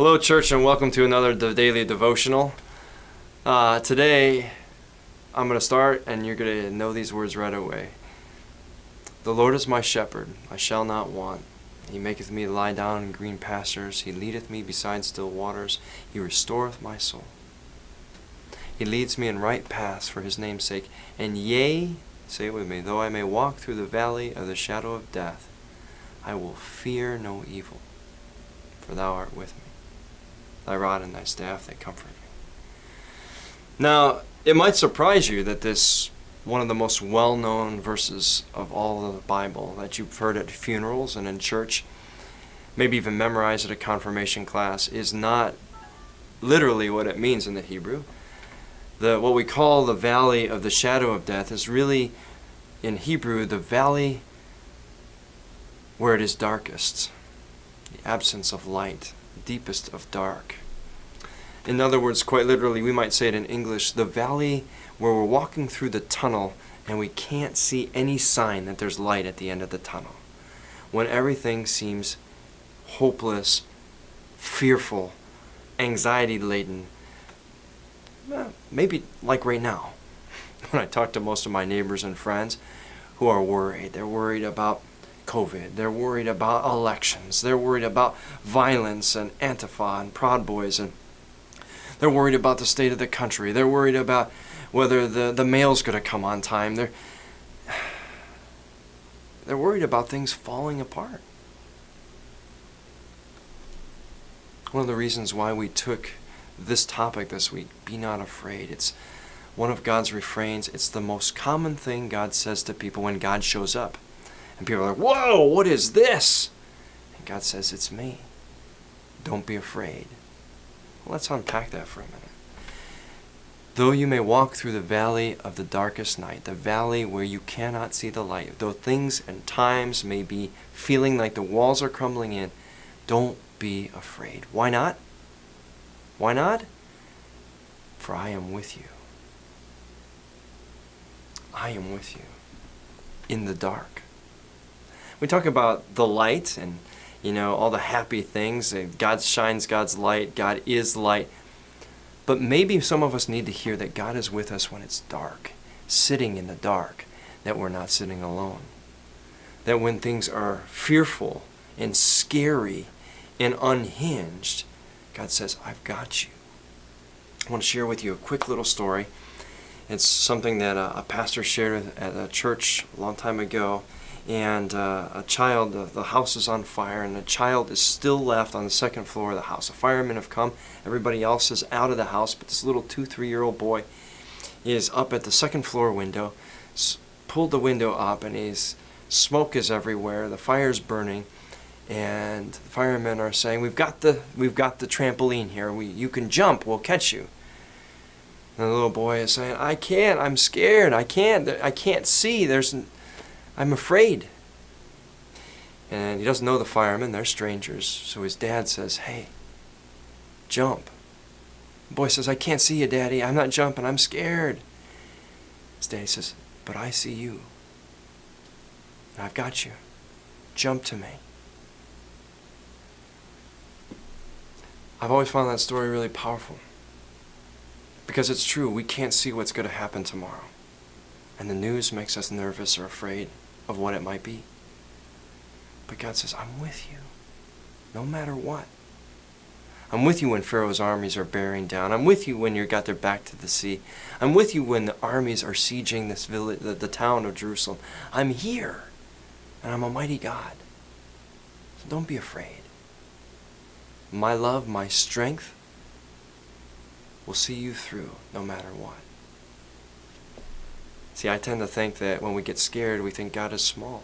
Hello, church, and welcome to another daily devotional. Today, I'm going to start, and you're going to know these words right away. The Lord is my shepherd, I shall not want. He maketh me lie down in green pastures. He leadeth me beside still waters. He restoreth my soul. He leads me in right paths for his name's sake. And yea, say it with me, though I may walk through the valley of the shadow of death, I will fear no evil, for thou art with me. Thy rod and thy staff, they comfort me. Now, it might surprise you that this, one of the most well-known verses of all of the Bible that you've heard at funerals and in church, maybe even memorized at a confirmation class, is not literally what it means in the Hebrew. What we call the valley of the shadow of death is really, in Hebrew, the valley where it is darkest, the absence of light, deepest of dark. In other words, quite literally, we might say it in English, the valley where we're walking through the tunnel and we can't see any sign that there's light at the end of the tunnel. When everything seems hopeless, fearful, anxiety-laden, maybe like right now, when I talk to most of my neighbors and friends who are worried. They're worried about COVID. They're worried about elections. They're worried about violence and Antifa and Proud Boys. And they're worried about the state of the country. They're worried about whether the mail's going to come on time. They're worried about things falling apart. One of the reasons why we took this topic this week, be not afraid. It's one of God's refrains. It's the most common thing God says to people when God shows up. And people are like, whoa, what is this? And God says, it's me. Don't be afraid. Well, let's unpack that for a minute. Though you may walk through the valley of the darkest night, the valley where you cannot see the light, though things and times may be feeling like the walls are crumbling in, don't be afraid. Why not? Why not? For I am with you. I am with you in the dark. We talk about the light and, all the happy things. God shines God's light. God is light. But maybe some of us need to hear that God is with us when it's dark, sitting in the dark, that we're not sitting alone. That when things are fearful and scary and unhinged, God says, I've got you. I want to share with you a quick little story. It's something that a pastor shared at a church a long time ago. And a child, the house is on fire, and a child is still left on the second floor of the house. The firemen have come. Everybody else is out of the house, but this little 2-3-year-old boy is up at the second floor window, pulled the window up, and smoke is everywhere. The fire's burning. And the firemen are saying, we've got the trampoline here. You can jump. We'll catch you. And the little boy is saying, I can't. I'm scared. I can't see. I'm afraid. And he doesn't know the firemen. They're strangers. So his dad says, hey, jump. The boy says, I can't see you, Daddy. I'm not jumping. I'm scared. His daddy says, but I see you. And I've got you. Jump to me. I've always found that story really powerful. Because it's true, we can't see what's going to happen tomorrow. And the news makes us nervous or afraid of what it might be. But God says, I'm with you, no matter what. I'm with you when Pharaoh's armies are bearing down. I'm with you when you got their back to the sea. I'm with you when the armies are sieging this village, the town of Jerusalem. I'm here, and I'm a mighty God. So don't be afraid. My love, my strength will see you through no matter what. See, I tend to think that when we get scared, we think God is small.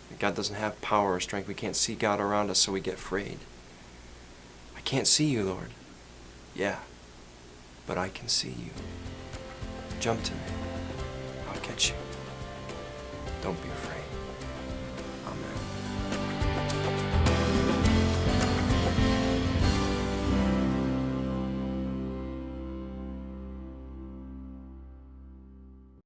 That God doesn't have power or strength. We can't see God around us, so we get afraid. I can't see you, Lord. Yeah, but I can see you. Jump to me. I'll catch you. Don't be afraid.